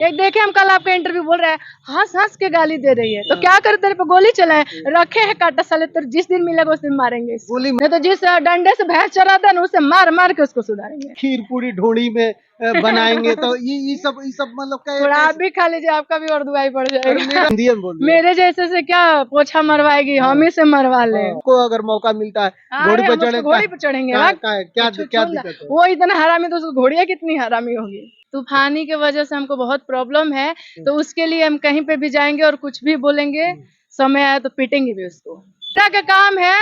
एक देखे हम कल आपका इंटरव्यू बोल रहा है हंस हंस के गाली दे रही है तो क्या करे तेरे पे गोली चलाए रखे है काटा साले तेरे जिस दिन मिलेगा उस दिन मारेंगे गोली नहीं तो जिस डंडे से भैंस चराता है ना उसे मार मार के उसको सुधारेंगे। खीर पूरी ढोड़ी में बनाएंगे तो ये सब मतलब थोड़ा आप भी खा लीजिए आपका भी और दुआई पड़ जाएगा। हिंदी में बोलिए। मेरे जैसे से क्या पोछा मरवाएगी हम ही से मरवा ले। को अगर मौका मिलता है घोड़ी पे चढ़े घोड़ी पे चढ़ेंगे क्या दिक्कत है? वो इतना हरामी तो उसको घोड़िया कितनी हरामी होगी। तूफानी की वजह से हमको बहुत प्रॉब्लम है तो उसके लिए हम कहीं पे भी जाएंगे और कुछ भी बोलेंगे समय आया तो पीटेंगे भी उसको। का काम है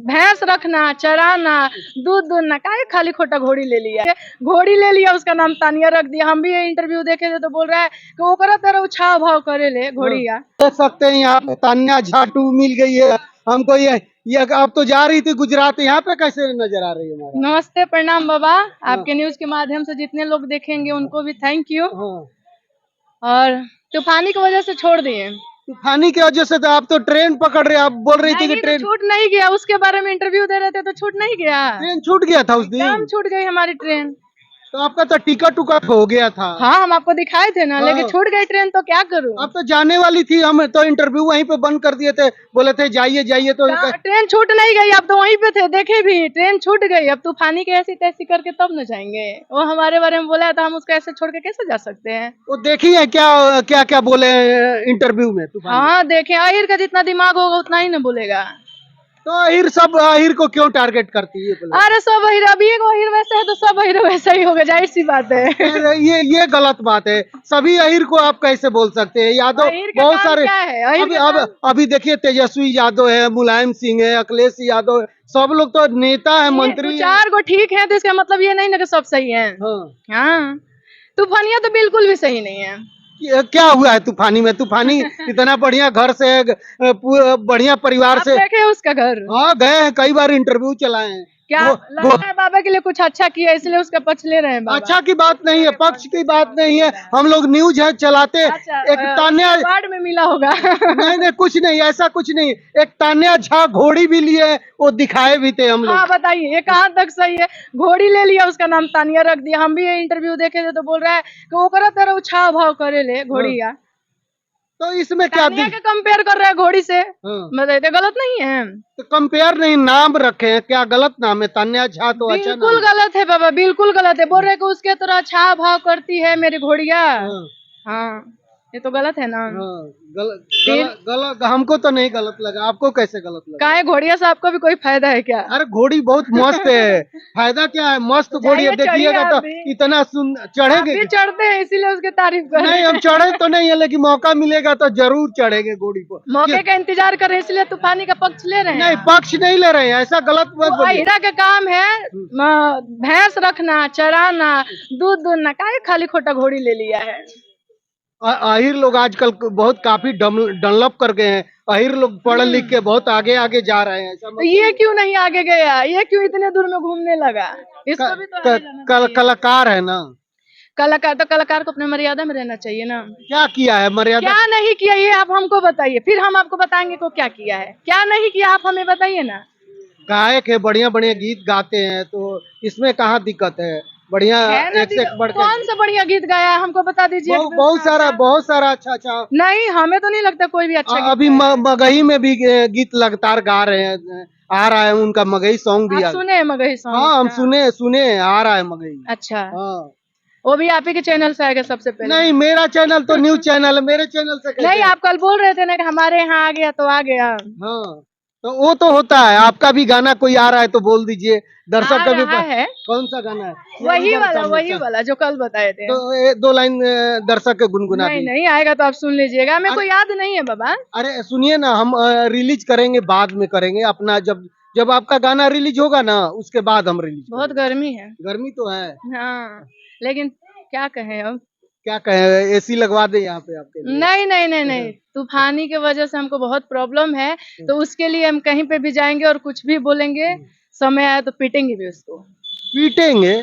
भैंस रखना चराना दूध दूधना काहे खाली खोटा घोड़ी ले लिया उसका नाम तानिया रख दिया। हम भी ये इंटरव्यू देखे थे तो बोल रहा है कि वो करा तेरा उछाव भाव करे ले घोड़िया। देख सकते हैं यहाँ पे तान्या झाटू मिल गई है हमको। ये अब तो जा रही थी गुजरात, यहाँ पे कैसे नजर आ रही है हमारा? नमस्ते प्रणाम बाबा। आपके न्यूज के माध्यम से जितने लोग देखेंगे उनको भी थैंक यू। और तूफानी की वजह से छोड़ दिए। तूफानी की वजह से तो आप तो ट्रेन पकड़ रहे, आप बोल रही थी कि ट्रेन छूट नहीं गया। उसके बारे में इंटरव्यू दे रहे थे तो छूट नहीं गया। ट्रेन छूट गया था उस दिन। छूट गई हमारी ट्रेन। तो आपका तो टिकट उकट हो गया था। हाँ हम आपको दिखाए थे ना लेकिन छूट गई ट्रेन तो क्या करूँ। अब तो जाने वाली थी, हम तो इंटरव्यू वहीं पे बंद कर दिए थे, बोले थे जाइए जाइए तो ट्रेन छूट नहीं गई। अब तो वहीं पे थे देखे भी ट्रेन छूट गई। अब तूफानी के ऐसी तैसी करके तब न जाएंगे। वो हमारे बारे में बोला था हम उसको ऐसे छोड़ के कैसे जा सकते हैं। वो देखिए क्या क्या क्या बोले इंटरव्यू में तूफानी। हाँ देखे अहिर का जितना दिमाग होगा उतना ही न बोलेगा। तो अहिर को क्यों टारगेट करती है? अरे सब अहिर अभी एक अहिर वैसे है तो सब अहिर वैसा ही होगा, जाहिर सी बात है। ये गलत बात है। सभी अहिर को आप कैसे बोल सकते हैं? यादव बहुत सारे अभी देखिए तेजस्वी यादव है, मुलायम सिंह है, अखिलेश यादव है, सब लोग तो नेता है, मंत्री। चार को ठीक है तो इसका मतलब ये नहीं ना कि सब सही है। हाँ तूफानिया तो बिल्कुल भी सही नहीं है। क्या हुआ है तूफानी में? तूफानी इतना बढ़िया घर से बढ़िया परिवार से देखे उसका घर। हाँ गए हैं, कई बार इंटरव्यू चलाए हैं। क्या लगता है बाबा के लिए कुछ अच्छा किया इसलिए उसका पक्ष ले रहे हैं बाबा। अच्छा की बात नहीं है, पक्ष की बात नहीं है। हम लोग न्यूज है चलाते। एक तान्या अवार्ड में मिला होगा। नहीं कुछ नहीं, ऐसा कुछ नहीं। एक तान्या झा घोड़ी भी लिए, वो दिखाए भी थे हम लोग। हाँ बताइए ये कहाँ तक सही है। घोड़ी ले लिया उसका नाम तानिया रख दिया। हम भी ये इंटरव्यू देखे थे तो बोल रहा है कि वो करा तेरा उछाव भाव करे ले घोड़िया। तो इसमें क्या कंपेयर कर रहा है घोड़ी से। बताइए गलत नहीं है तो कंपेयर नहीं, नाम रखे हैं क्या गलत नाम है? तान्या झा तो अच्छा बिल्कुल गलत है बाबा, बिल्कुल गलत है। बोल रहे कि उसके तरह अच्छा भाव करती है मेरी घोड़िया। हाँ ये तो गलत है ना। गलत हमको तो नहीं गलत लगा, आपको कैसे गलत लगा? काहे घोड़िया से आपको भी कोई फायदा है क्या? अरे घोड़ी बहुत मस्त है। फायदा क्या है? मस्त घोड़ी है, देखिएगा तो इतना चढ़ेंगे। चढ़ते हैं इसीलिए उसकी तारीफ कर। नहीं हम चढ़े तो नहीं है, लेकिन मौका मिलेगा तो जरूर चढ़ेंगे घोड़ी को। मौके का इंतजार कर रहे हैं इसलिए तूफानी का पक्ष ले रहे हैं। नहीं पक्ष नहीं ले रहे हैं, ऐसा गलत मत बोलिए। अहिरा का काम है भैंस रखना चराना दूध दूधना काहे खाली खोटा घोड़ी ले लिया है। अहिर लोग आजकल बहुत काफी डेवलप कर गए हैं। अहिर लोग पढ़ लिख के बहुत आगे आगे जा रहे हैं। ऐसा ये क्यों नहीं आगे गया? ये क्यों इतने दूर में घूमने लगा? इसको भी तो कलाकार है ना। कलाकार को अपने मर्यादा में रहना चाहिए ना। क्या किया है मर्यादा? क्या नहीं किया ये आप हमको बताइए, फिर हम आपको बताएंगे को क्या किया है क्या नहीं किया आप हमें बताइए ना। गायक है, बढ़िया बढ़िया गीत गाते हैं, तो इसमें कहाँ दिक्कत है? बढ़िया एक से बढ़ के कौन सा बढ़िया गीत गाया है हमको बता दीजिए। बहुत सारा अच्छा। नहीं हमें तो नहीं लगता कोई भी अच्छा। अभी मगही में भी गीत लगातार गा रहे हैं, आ रहा है उनका मगही सॉन्ग भी। सुने मगही सॉन्ग? हाँ हम सुने आ रहा है मगही। अच्छा हाँ वो भी आप ही के चैनल से आएगा सबसे पहले? नहीं मेरा चैनल तो न्यूज चैनल है, मेरे चैनल से नहीं आप कल बोल रहे थे ना कि हमारे यहाँ आ गया तो आ गया। हाँ तो वो तो होता है। आपका भी गाना कोई आ रहा है तो बोल दीजिए, दर्शक का भी है। कौन सा गाना है? वही वाला जो कल बताए थे। तो दो लाइन दर्शक के गुनगुना दीजिए। नहीं आएगा तो आप सुन लीजिएगा, मेरे को याद नहीं है बाबा। अरे सुनिए ना, हम रिलीज करेंगे, बाद में करेंगे अपना, जब आपका गाना रिलीज होगा ना उसके बाद हम रिलीज। बहुत गर्मी है। गर्मी तो है हाँ लेकिन क्या कहें अब। क्या कहें, एसी लगवा दे यहाँ पे आपके लिए। नहीं तूफानी की वजह से हमको बहुत प्रॉब्लम है तो उसके लिए हम कहीं पे भी जाएंगे और कुछ भी बोलेंगे समय आया तो पीटेंगे भी उसको। पीटेंगे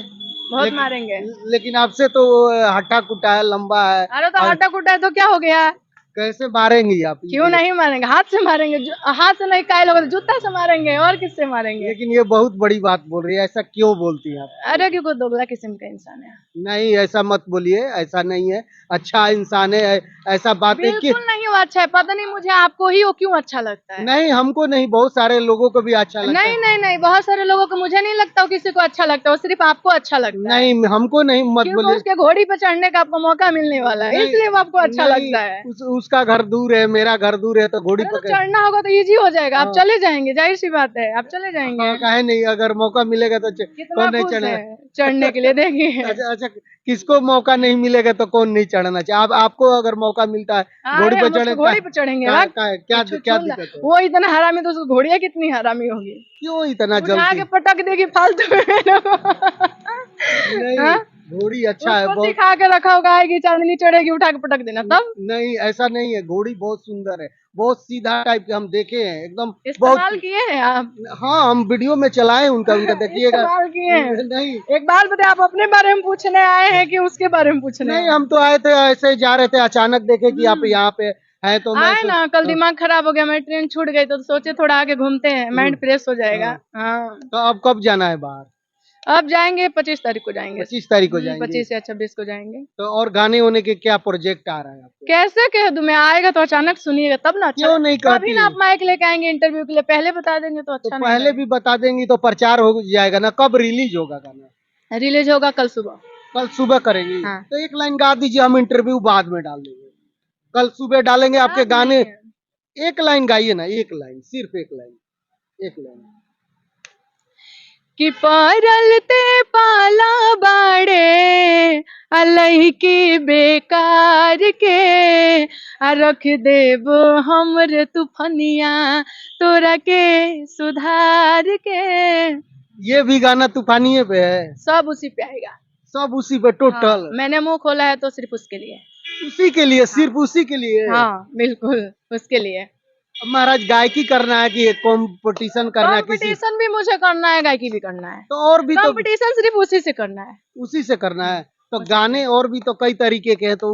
बहुत मारेंगे। लेकिन आपसे तो हट्टा कुट्टा है, लंबा है। अरे तो हट्टा कुट्टा है तो क्या हो गया? कैसे मारेंगी आप? क्यों नहीं मारेंगे, हाथ से मारेंगे। हाथ से नहीं, काय लोग जूता से मारेंगे, और किससे मारेंगे। लेकिन ये बहुत बड़ी बात बोल रही है, ऐसा क्यों बोलती हैं आप? अरे क्योंकि दोगला किस्म का इंसान है। नहीं, ऐसा मत बोलिए, ऐसा नहीं है, अच्छा इंसान है। ऐसा बात है कि बिल्कुल नहीं, वो अच्छा है। पता नहीं मुझे आपको ही वो क्यों अच्छा लगता है। नहीं, हमको नहीं, बहुत सारे लोगों को भी अच्छा लगता नहीं है। नहीं नहीं, बहुत सारे लोगों को, मुझे नहीं लगता वो किसी को अच्छा लगता है, वो सिर्फ आपको अच्छा लगता है। नहीं, हमको नहीं, मत क्योंकि बोलिए। उसके घोड़ी पे चढ़ने का आपको मौका मिलने वाला है, नहीं, इसलिए वो आपको अच्छा नहीं, लगता है। उसका घर दूर है, मेरा घर दूर है, तो घोड़ी अरे तो पकड़। चढ़ना होगा तो इजी हो जाएगा, आप हाँ। चले जाएंगे, जाहिर सी बात है, आप चले जाएंगे। हाँ, काहे नहीं, अगर मौका मिलेगा तो कितना कौन नहीं खुश चढ़ना। है चढ़ने के लिए, देखिए। अच्छा अच्छा, किसको मौका नहीं मिलेगा तो कौन नहीं चढ़ना चाहिए? आप आपको अगर मौका मिलता है घोड़ी अरे पे हम उसको चढ़े घोड़ी पे चढ़ेंगे, क्या क्या छुंदा। दिक्कत है? वो इतना हरामी, तो उसको घोड़िया कितनी हरामी होगी। क्यों इतना उठा के जल्दी? पटक देगी फालतू में। नहीं, हाँ? घोड़ी अच्छा है उसको बहुत। सिखा के रखा होगा, आएगी चांदनी चढ़ेगी, उठा के पटक देना, तब नहीं, ऐसा नहीं है, घोड़ी बहुत सुंदर है, बहुत सीधा टाइप के हम देखे हैं एकदम। बहुत। इस्तेमाल किए हैं आप। हाँ, हम वीडियो में चलाए उनका उनका देखिएगा। इस्तेमाल किए हैं। नहीं, एक बात बताए, आप अपने बारे में पूछने आए हैं कि उसके बारे में पूछने नहीं, आए हम तो आए थे ऐसे ही जा रहे थे, अचानक देखे कि आप हैं। यहाँ पे हैं तो मैं आए ना, कल हाँ, दिमाग खराब हो गया, मेरी ट्रेन छूट गई, तो सोचे थोड़ा आगे घूमते हैं, हम्म, माइंड फ्रेश हो हाँ। जाएगा। हाँ, तो अब कब जाना है बाहर? अब जाएंगे 25 तारीख को जाएंगे। 25 तारीख को जाएंगे। 25 या 26 को जाएंगे। तो और गाने होने के क्या प्रोजेक्ट आ रहा है आपको? कैसे कह दूं मैं, आएगा तो अचानक सुनिएगा तब ना अच्छा। क्यों नहीं तभी कहती ना है? आप माइक लेके आएंगे इंटरव्यू के लिए, पहले बता देंगे तो तो अच्छा नहीं पहले भी लगेगा। बता देंगी तो प्रचार हो जाएगा ना, कब रिलीज होगा गाना? रिलीज होगा कल सुबह। कल सुबह करेंगी? हाँ। तो एक लाइन गा दीजिए, हम इंटरव्यू बाद में डाल देंगे। कल सुबह डालेंगे आपके अब गाने। नहीं है। एक लाइन गाइए ना, एक लाइन, सिर्फ एक लाइन, एक लाइन। कि परलते पाला बाड़े अलही की बेकार के, आ रख देब हमरे तूफनिया तोरा के सुधार के। ये भी गाना तूफानिये पे है? सब उसी पे आएगा। सब उसी पे हाँ, टोटल? मैंने मुंह खोला है तो सिर्फ उसके लिए। उसी के लिए, हाँ। सिर्फ उसी के लिए? हाँ बिल्कुल, उसके लिए। अब महाराज गायकी करना है कि कंपटीशन करना है किसी? कंपटीशन भी मुझे करना है, गायकी भी करना है। तो और भी तो कंपटीशन सिर्फ उसी से करना है। उसी से करना है। तो गाने और भी तो कई तरीके के हैं, तो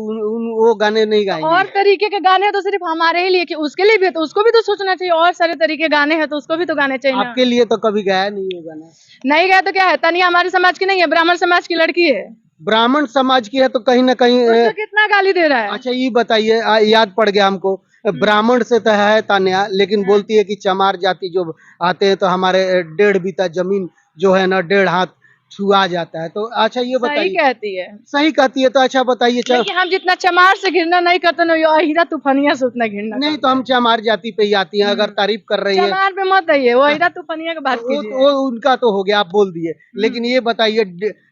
वो गाने नहीं तो गाएंगे? और तरीके के गाने तो सिर्फ हमारे ही लिए, कि उसके लिए भी है तो उसको भी तो सोचना चाहिए, और सारे तरीके के गाने हैं तो उसको भी तो गाने चाहिए ना। आपके लिए तो कभी गाया नहीं होगा ना? नहीं गया तो क्या है, तनिया हमारे समाज की नहीं है, ब्राह्मण समाज की लड़की है। ब्राह्मण समाज की है तो कहीं ना कहीं उसको कितना गाली दे रहा है। अच्छा ये बताइए, याद पड़ गया हमको। ब्राह्मण से तो है तान्या, लेकिन बोलती है कि चमार जाति जो आते हैं तो हमारे 1.5 बीता जमीन जो है ना, 1.5 हाथ छुआ जाता है। तो अच्छा ये सही बताइए। कहती है। सही कहती है? तो अच्छा बताइए। लेकिन हम जितना चमार से घृणा नहीं करते ना, ये अहिरा तूफानिया से उतना घृणा नहीं, करते तो हम हैं। चमार जाति पे ही आती हैं, अगर तारीफ कर रही है। चमार पे मत आइए, वो अहिरा तूफानिया की बात कीजिए। वो उनका तो हो गया, आप बोल दिए। लेकिन ये बताइए,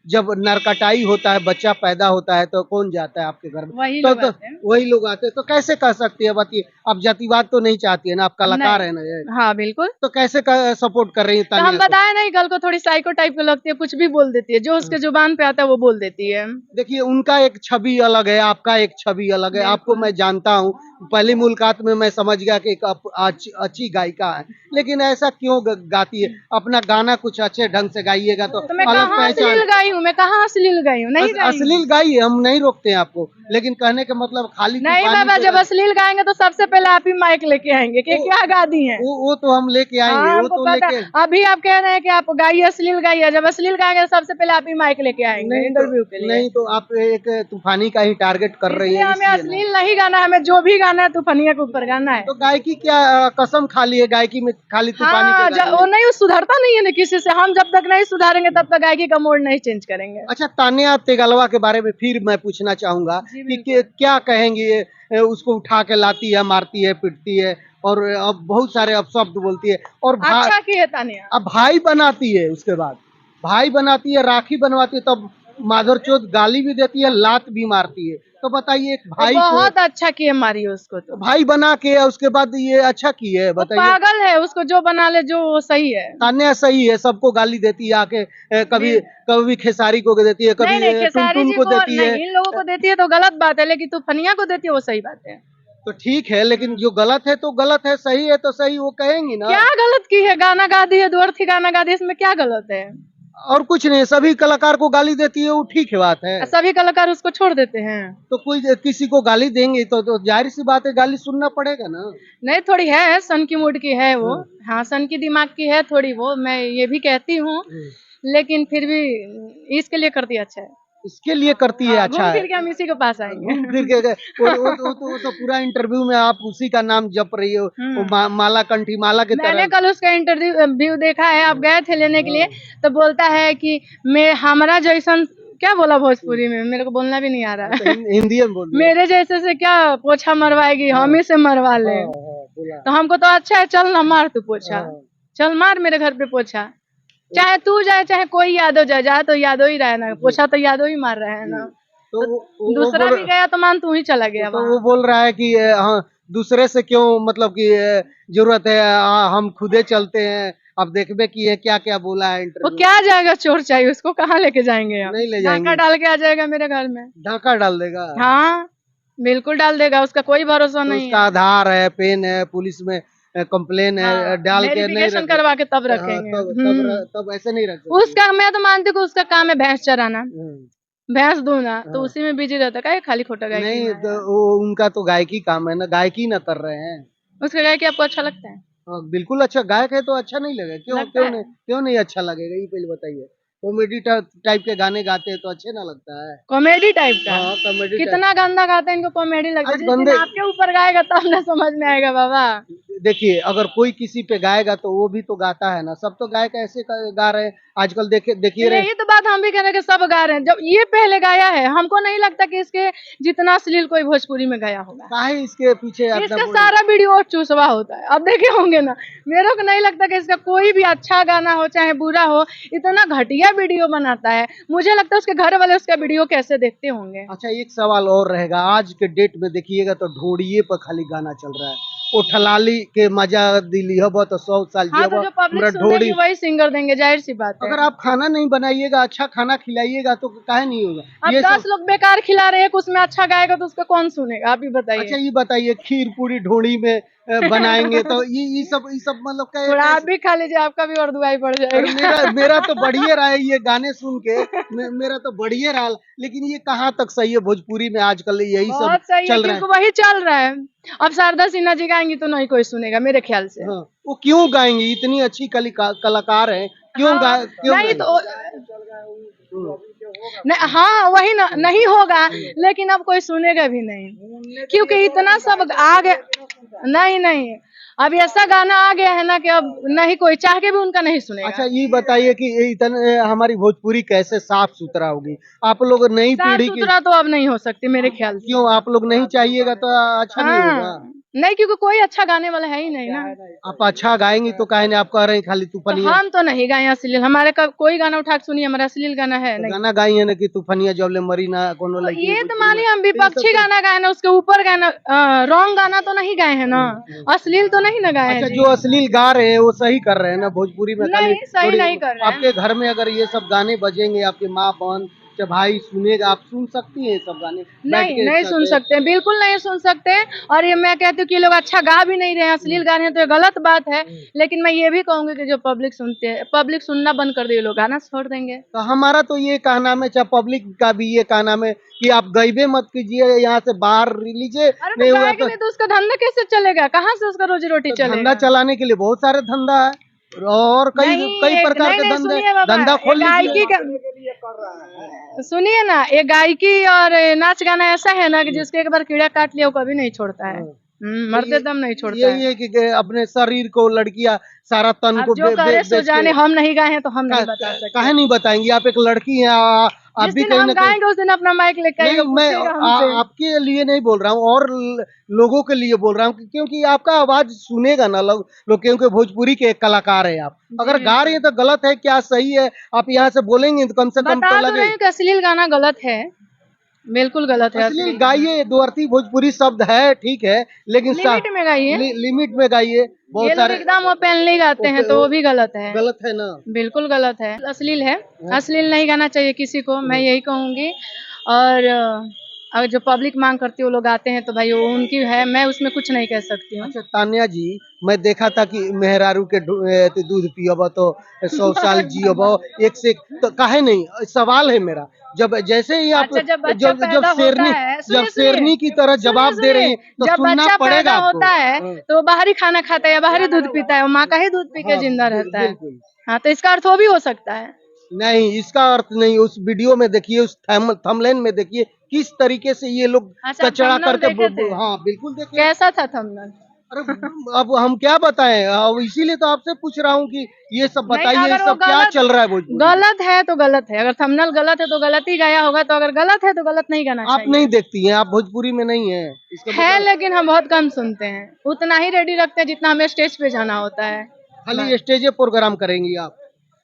जब नरकटाई होता है, बच्चा पैदा होता है, तो कौन जाता है आपके घर में? वही तो लोग आते हैं। वही लोग आते हैं। तो कैसे कह सकती है? बताइए, आप जातिवाद तो नहीं चाहती है ना, आप कलाकार है नहीं। ना ये। हाँ बिल्कुल। तो कैसे सपोर्ट कर रही है तो हम तानिया को? बताए नहीं, कल को थोड़ी साइको टाइप की लगती है, कुछ भी बोल देती है, जो उसके जुबान पे आता है वो बोल देती है। देखिए, उनका एक छवि अलग है, आपका एक छवि अलग है। आपको बिल्कुल। मैं जानता हूँ, पहली मुलाकात में मैं समझ गया कि एक अच्छी गायिका है। लेकिन ऐसा क्यों गाती है? अपना गाना कुछ अच्छे ढंग से गाइएगा तो तो मैं अलग कहाँ पहचान। अश्लील गाई हूँ, मैं कहाँ अश्लील गाई हूँ, नहीं गाई हूँ। अश्लील गाइए, हम नहीं रोकते हैं आपको, लेकिन कहने का मतलब खाली नहीं तूफानी बाबा, पे जब अश्लील गाएंगे तो सबसे पहले आप ही माइक लेके आएंगे कि वो, क्या गा दी है। वो तो हम लेके आएंगे, हाँ वो हमको तो पता। लेके। अभी आप कह रहे हैं कि आप गाइए, अश्लील गाइए, जब अश्लील गाएंगे तो सबसे पहले आप ही माइक लेके आएंगे नहीं तो इंटरव्यू के लिए। नहीं तो आप एक तूफानी का ही टारगेट कर रही इसलिए हैं, हमें इसलिए ना। अश्लील नहीं गाना है, हमें जो भी गाना है तूफानिया के ऊपर गाना है। तो गायकी क्या कसम खा ली है गायकी में, खाली तूफानी पे हाँ, वो गाएंगे? नहीं, वो सुधरता नहीं है ना किसी से, हम जब तक नहीं सुधारेंगे तब तक गायकी का मोड नहीं चेंज करेंगे। अच्छा, तान्या तेगलवा के बारे में फिर मैं पूछना चाहूंगा जी कि बिल्कुल। क्या कहेंगी उसको उठा के लाती है, मारती है, पीटती है, और अब बहुत सारे अपशब्द बोलती है, और अच्छा की है तानिया। अब भाई बनाती है, उसके बाद भाई बनाती है, राखी बनवाती है, तब माधरचोद गाली भी देती है, लात भी मारती है। तो बताइए, एक वो भाई को बहुत अच्छा किए मारी उसको तो। भाई बना के उसके बाद ये अच्छा की है? वो बताइए। पागल है, उसको जो बना ले जो वो सही है। तान्या सही है, सबको गाली देती है आके, कभी कभी खेसारी को देती है, नहीं कभी नहीं, खेसारी टुनटुन जी को को देती है। नहीं, इन लोगों को देती है तो गलत बात है, लेकिन तूफानिया को देती है वो सही बात है। तो ठीक है, लेकिन जो गलत है तो गलत है, सही है तो सही, वो कहेंगी ना। क्या गलत की है, गाना गा दी है, दो अर्थी गाना गा दी है, इसमें क्या गलत है। और कुछ नहीं, सभी कलाकार को गाली देती है, वो ठीक है बात है। सभी कलाकार उसको छोड़ देते हैं। तो कोई किसी को गाली देंगे तो जाहिर सी बात है गाली सुनना पड़ेगा ना। नहीं, थोड़ी है, सन की मूड की है वो। हाँ। हाँ, सन की दिमाग की है थोड़ी वो, मैं ये भी कहती हूँ। लेकिन फिर भी इसके लिए करती अच्छा है। इसके लिए करती है, अच्छा घूम है। फिर के हम इसी के पास आएंगे। घूम फिर के वो तो पूरा इंटरव्यू में आप उसी का नाम जप रही हो, वो माला कंठी माला की मैंने तरह। कल उसका इंटरव्यू देखा है, आप गए थे लेने के लिए, तो बोलता है कि मैं हमारा जैसन, क्या बोला भोजपुरी में, मेरे को बोलना भी नहीं आ रहा है। हिंदी में बोलिए। मेरे जैसे से क्या पोछा मरवाएगी, हम ही से मरवा ले। बोला। तो हमको तो अच्छा है, चल ना मार तू पोछा, हाँ। चल मार मेरे घर पे पोछा, चाहे तू जाए चाहे कोई यादव जाए, जा तो यादव ही रहा है ना, पोछा तो यादव ही मार रहे हैं ना। तो तो दूसरा भी गया तो मान तू ही चला गया तो वहाँ। वो बोल रहा है कि हाँ, दूसरे से क्यों मतलब कि जरूरत है, हम खुदे चलते हैं। अब देखबे कि ये क्या क्या बोला है वो इंटरव्यू। क्या जाएगा, चोर चाहिए उसको, कहाँ लेके जाएंगे हम? नहीं ले डाका जाएंगे। डाल के आ जाएगा मेरे घर में। डाका डाल देगा। हाँ, बिल्कुल डाल देगा, उसका कोई भरोसा तो नहीं उसका है। आधार है, पेन है, पुलिस में कंप्लेन है, हाँ, डाल के नहीं वेरिफिकेशन रख। करवा के तब हाँ, रखेंगे। तब ऐसे नहीं रख सकते। उसका, मैं तो मानती हूँ कि उसका काम है भैंस चराना, हम्म। भैंस दूना, तो हाँ। उसी में बिजी रहता है। क्या खाली खोटा गायकी नहीं में तो आया? वो उनका तो गायकी काम है ना, गायकी ना कर रहे हैं। उसका गायकी आपको अच्छा लगता है? हाँ, बिल्कुल अच्छा गायक है तो अच्छा नहीं लगेगा, क्यों लगता है। क्यों नहीं अच्छा लगेगा, ये पहले बताइए। कॉमेडी टाइप के गाने गाते हैं तो अच्छे ना लगता है। कॉमेडी टाइप का? हाँ, कॉमेडी टाइप। कितना गंदा गाते हैं, इनको कॉमेडी लगता है? अरे जिस दिन गंदे। आपके ऊपर गाएगा तब ना समझ में आएगा बाबा। देखिए, अगर कोई किसी पे गाएगा तो वो भी तो गाता है ना, सब तो गायक ऐसे गा रहे हैं आजकल, देखिए रहे। यही तो बात हम भी कह रहे हैं कि सब गा रहे हैं, जब ये पहले गाया है, हमको नहीं लगता कि इसके जितना अश्लील कोई भोजपुरी में गाया होगा। काहे इसके पीछे इतना इसका बड़ी। सारा वीडियो चूसवा होता है, अब देखे होंगे ना। मेरे को नहीं लगता कि इसका कोई भी अच्छा गाना हो चाहे बुरा हो, इतना घटिया वीडियो बनाता है। मुझे लगता है उसके घर वाले उसका वीडियो कैसे देखते होंगे। अच्छा, एक सवाल और रहेगा, आज के डेट में देखिएगा तो ढोड़िए पर खाली गाना चल रहा है। ओ ठलाली के मजा दिली हब तो 100 साल हाँ, तो जियब जो पब्लिक हमरा ढोड़ी। सुनेगी वही सिंगर देंगे, जाहिर सी बात है। अगर आप खाना नहीं बनाइएगा, अच्छा खाना खिलाइएगा तो काहे नहीं होगा अब ये 10 सब। लोग बेकार खिला रहे हैं, उसमें अच्छा गाएगा तो उसका कौन सुनेगा, आप ही अच्छा, बताइए। ये बताइए, खीर पूरी ढोड़ी में बनाएंगे तो ये सब मतलब थोड़ा आप कैसे। भी खा लीजिए, आपका भी और दुआई पड़ अरे मेरा जाएगा। मेरा तो बढ़िया रहा है ये गाने सुन के। मेरा तो बढ़िया रहा, लेकिन ये कहाँ तक सही है, भोजपुरी में आजकल यही सब बहुत सही है, चल रहा है। क्योंकि वही चल रहा है। अब शारदा सिन्हा जी गाएंगी तो नहीं कोई सुनेगा मेरे ख्याल से। हाँ, वो क्यों गाएंगी, इतनी अच्छी कलाकार है, हाँ, क्यों नहीं गाएंगी। तो नहीं, हाँ वही ना, नहीं होगा, लेकिन अब कोई सुनेगा भी नहीं, क्योंकि इतना सब आ गया। नहीं नहीं, अब ऐसा गाना आ गया है ना कि अब नहीं, कोई चाह के भी उनका नहीं सुनेगा। अच्छा, ये बताइए कि ये इतने हमारी भोजपुरी कैसे साफ सुथरा होगी, आप लोग नई साफ पीढ़ी की। सुथरा तो अब नहीं हो सकती मेरे ख्याल से। क्यों आप लोग नहीं चाहिएगा तो अच्छा नहीं होगा। हाँ, नहीं, क्योंकि कोई अच्छा गाने वाला है ही नहीं ना। आप अच्छा गाएंगी तो काहे नहीं, आप कह रहे हैं खाली तो तूफानिया। हम तो नहीं गाए अश्लील, हमारे का कोई गाना उठा के सुनिए, हमारा अश्लील गाना है तो नहीं। गाना गाई है ना कि तूफानिया जबले मरी ना कोनो तो लड़की ये तो भोजपुरी में, मानिए हम तो ये सब विपक्षी तो। गाना गाए ना, उसके ऊपर गाना, रॉन्ग गाना तो नहीं गाए हैं ना, अश्लील तो नहीं ना गाए हैं अच्छा, जी। जो अश्लील गा रहे हैं वो सही कर रहे हैं ना, भोजपुरी में खाली नहीं, सही थोड़ी। नहीं कर रहे हैं। आपके घर में अगर ये सब गाने बजेंगे, आपके माँ बहन चाहे भाई सुनेगा, आप सुन सकती है ये सब गाने बैठ नहीं, के नहीं सुन साथ। सकते, बिल्कुल नहीं सुन सकते। और ये मैं कहती हूँ कि ये लोग अच्छा गा भी नहीं रहे हैं, अश्लील गा रहे हैं, तो ये गलत बात है। लेकिन मैं ये भी कहूंगी कि जो पब्लिक सुनते हैं, पब्लिक सुनना बंद कर दे, ये लोग गाना छोड़ देंगे। तो हमारा तो ये कहना है, चाहे पब्लिक का भी ये कहना है कि आप गईबे मत कीजिए, यहाँ से बाहर लीजिए। अरे तो नहीं हुआ गाएगा नहीं तो उसका धंधा कैसे चलेगा, कहाँ से उसका रोजी रोटी तो धंधा चलेगा? चलाने के लिए बहुत सारे धंधा है, और कई नहीं, कई एक प्रकार नहीं के नहीं, धंधे, सुनिए बाबा, धंधा ये खोल गायकी लीजिए। का सुनिए ना, ये गायकी और नाच गाना ऐसा है ना कि जिसके एक बार कीड़ा काट लिया वो कभी नहीं छोड़ता है। तो मरते दम नहीं छोड़ता यही है। है कि अपने शरीर को लड़कियां सारा तन अब को जो करे सो बेच के। जाने, हम नहीं गाए हैं तो हम नहीं बता काहे सकते। नहीं बताएंगी, आप एक लड़की हैं, आप जिस भी दिन कहीं हम ना कहीं। गाएंगे उस दिन अपना माइक लेके नहीं, आइएगा, मैं पूछिएगा हमसे। आपके लिए नहीं बोल रहा हूँ, और लोगों के लिए बोल रहा हूँ, क्योंकि आपका आवाज सुनेगा ना लोग, क्योंकि भोजपुरी के एक कलाकार हैं आप। जी अगर गा रही हैं तो गलत है क्या सही है, आप यहाँ से बोलेंगे तो कम से कम तो बता तो लगे। रहे हैं कि अश्लील गाना गलत है, बिल्कुल गलत है अश्लील अश्लील गाना। गाइए, दो अर्थी भोजपुरी शब्द है, ठीक है, लेकिन लिमिट में गाइए। लिमिट में गाइए। ये बहुत लोग सारे एकदम ओपनली गाते हैं तो वो भी गलत है। गलत है ना। बिल्कुल गलत है, अश्लील है। हाँ। अश्लील नहीं गाना चाहिए किसी को, मैं यही कहूंगी। और अगर जो पब्लिक मांग करती है वो लोग आते हैं तो भाई वो उनकी है, मैं उसमें कुछ नहीं कह सकती हूँ। अच्छा तान्या जी, मैं देखा था कि मेहरारू के दूध पियब तो 100 साल जियब, एक से एक, तो काहे नहीं, सवाल है मेरा। जब जैसे ही आप अच्छा, जब बच्चा पैदा होता है, जब सुनिए शेरनी की तरह जवाब दे रही हैं तो जब सुनना बच्चा पड़ेगा पैदा आपको। होता है हाँ, तो वो बाहरी खाना खाता है या बाहरी दूध पीता है, वो माँ का ही दूध पी के हाँ, जिंदा रहता है। बिल्कुल। हाँ, तो इसका अर्थ वो भी हो सकता है। नहीं, इसका अर्थ नहीं। उस वीडियो में देखिए, उस थंबनेल में देखिए किस तरीके से ये लोग अच्छा, कचरा थंबनेल करके देखे थे? हाँ बिल्कुल देखिए। कैसा था थंबनेल? अरे अब हम क्या बताएं, अब इसीलिए तो आपसे पूछ रहा हूँ कि ये सब नहीं, बताइए, ये अगर वो सब क्या चल रहा है भोजपुरी में? गलत है तो गलत है, अगर थंबनेल गलत है तो गलत ही गया होगा, तो अगर गलत है तो गलत नहीं गाना आप नहीं चाहिए। देखती हैं, आप भोजपुरी में नहीं है, इसका है मतलब लेकिन हम बहुत कम सुनते हैं, उतना ही रेडी रखते हैं जितना हमें स्टेज पे जाना होता है। बस। खाली स्टेज प्रोग्राम करेंगी आप?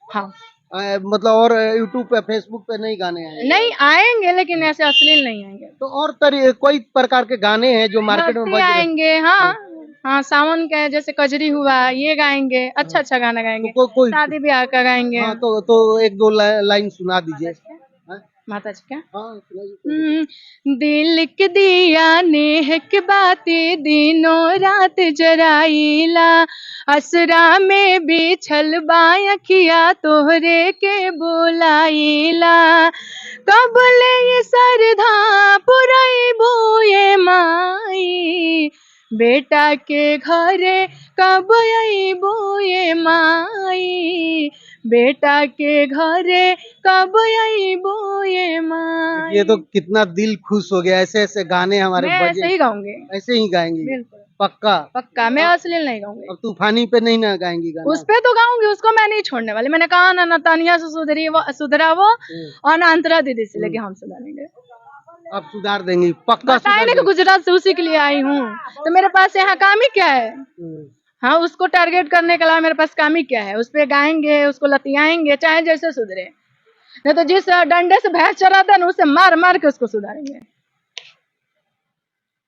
हाँ, मतलब और यूट्यूब पे फेसबुक पे नहीं गाने आएंगे? नहीं आएंगे लेकिन ऐसे अश्लील नहीं आएंगे। तो और कोई प्रकार के गाने हैं जो मार्केट में भक्ति बज रहे? आएंगे, हाँ। हाँ, सावन के जैसे कजरी हुआ ये गाएंगे, अच्छा अच्छा गाना तो गाएंगे। कोई शादी ब्याह का गाएंगे। हाँ, तो एक दो लाइन सुना दीजिए। हाँ, माता जी क्या? हाँ, सुनाइए, कोई दिक्कत दिल के दिया नेह के बाती दिनों रात जराइला, असरा में बिछल बायखिया तोहरे के बुलाइला, कबले ये सरधा पुरई भूये माई, बेटा के घरे कब आई बोए माई, बेटा के घरे कब आई बोए माई। ये तो कितना दिल खुश हो गया, ऐसे ऐसे गाने हमारे मैं बजे। ऐसे ही गाऊंगी, ऐसे ही गाएंगी? बिल्कुल पक्का? पक्का, मैं अब अश्लील नहीं गाऊंगी। अब तूफानी पे नहीं ना गाएंगी गाना? उस पे तो गाऊंगी, उसको मैं नहीं छोड़ने वाली। मैंने कहा ना, तानिया से सुधरा वो, और ना अंतरा दीदी से, लेके हम सुधारेंगे। अब सुधार देंगी, पक्का बताए सुधार ना कि देंगी। गुजरात से उसी के लिए आई हूँ, तो मेरे पास यहाँ काम ही क्या है। हम्म। हाँ, उसको टारगेट करने के अलावा मेरे पास काम ही क्या है। उस पे गाएंगे, उसको लतियाएंगे, चाहे जैसे सुधरे, नहीं तो जिस डंडे से भैंस चराता है ना उसे मार मार के उसको सुधारेंगे।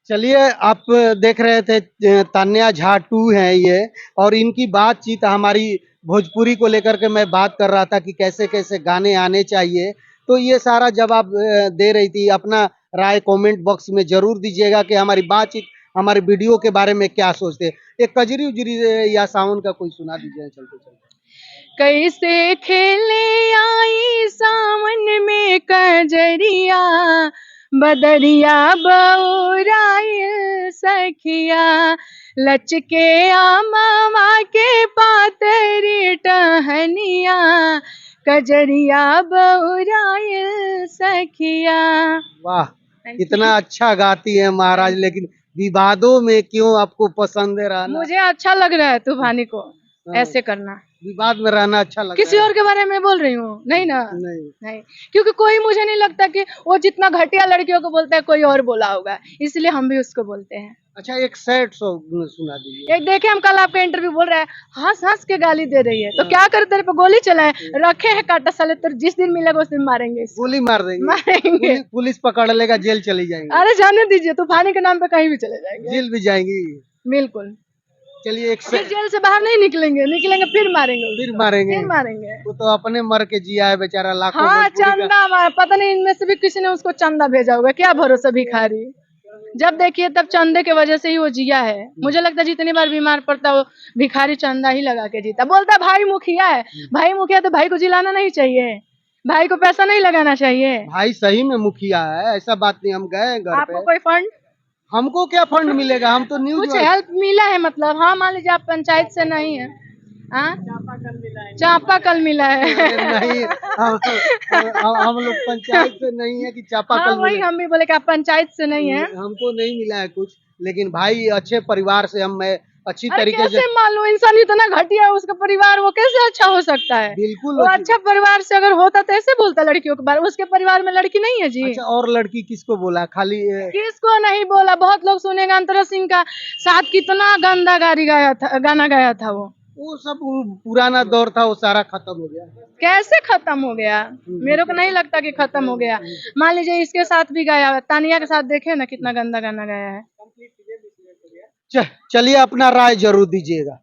चलिए, आप देख रहे थे तान्या झा 2 हैं ये, और इनकी बातचीत हमारी भोजपुरी को लेकर के मैं बात कर रहा था कि कैसे कैसे गाने आने चाहिए, तो ये सारा जवाब दे रही थी। अपना राय कमेंट बॉक्स में जरूर दीजिएगा कि हमारी बातचीत, हमारे वीडियो के बारे में क्या सोचते हैं। एक कजरी उजरी या सावन का कोई सुना दीजिए चलते चलते। कैसे खेले आई सावन में कजरिया, बदरिया बौराइल सखिया, लचके आमावा के पातरी टहनिया, कजरिया बौराइल सखिया। वाह, इतना अच्छा गाती है महाराज, लेकिन विवादों में क्यों आपको पसंद है रहना? मुझे अच्छा लग रहा है तूफानी को हाँ, ऐसे करना। विवाद में रहना अच्छा लगता किसी है? और के बारे में बोल रही हूँ? नहीं ना, नहीं। नहीं, क्योंकि कोई मुझे नहीं लगता कि वो जितना घटिया लड़कियों को बोलता है कोई और बोला होगा, इसलिए हम भी उसको बोलते हैं। अच्छा, एक सैड सॉन्ग सुना दीजिए। एक देखे, हम कल आपका इंटरव्यू बोल रहे हैं, हंस हंस के गाली दे रही है, तो क्या करे, तेरे पे गोली चलाए, रखे हैं काटा साले, तो जिस दिन मिलेगा उस दिन मारेंगे इसको। गोली मार देंगे? मारेंगे। पुलिस पकड़ लेगा, जेल चली जाएंगी? अरे जाने दीजिए, तूफानी के नाम पे कहीं भी चले जाएंगे। जेल भी जाएंगी? बिल्कुल। चलिए, फिर जेल से बाहर नहीं निकलेंगे, निकलेंगे फिर मारेंगे फिर उसको, मारेंगे? फिर मारेंगे। वो तो अपने मर के जिया है बेचारा, लाखों हाँ, भोजपुरी का। चंदा मार, पता नहीं इनमें से भी किसी ने उसको चंदा भेजा होगा, क्या भरोसा भिखारी। जब देखिए तब चंदे के वजह से ही वो जिया है। मुझे लगता है जितनी बार बीमार पड़ता वो भिखारी चंदा ही लगा के जीता। बोलता भाई मुखिया है, भाई मुखिया, तो भाई को जिलाना नहीं चाहिए, भाई को पैसा नहीं लगाना चाहिए। भाई सही में मुखिया है, ऐसा बात नहीं। हम गए घर आपको पे, कोई फंड, हमको क्या फंड मिलेगा? हम तो न्यूज कुछ हेल्प मिला है मतलब? हाँ, मान लीजिए आप पंचायत से नहीं है, हाँ, चापाकल मिला है। नहीं, हम लोग पंचायत से नहीं है कि हाँ, चापाकल वही मिले। हम भी बोले कि आप पंचायत से नहीं है। हमको नहीं मिला है कुछ, लेकिन भाई अच्छे परिवार से मैं अच्छी अरे तरीके से। कैसे मालूम, इंसान इतना घटिया है, उसका परिवार वो कैसे अच्छा हो सकता है? बिल्कुल वो अच्छा परिवार से अगर होता तो ऐसे बोलता लड़कियों के बारे में? उसके परिवार में लड़की नहीं है जी। अच्छा, और लड़की किसको बोला? खाली किसको नहीं बोला, बहुत लोग सुनेगा। अंतरा सिंह का साथ कितना गंदा गाना गाया था वो सब पुराना दौर था, वो सारा खत्म हो गया। कैसे खत्म हो गया? मेरे को नहीं लगता कि खत्म हो गया। मान लीजिए इसके साथ भी गाया, तानिया के साथ देखे ना कितना गंदा गाना गाया है। चलिए, अपना राय जरूर दीजिएगा।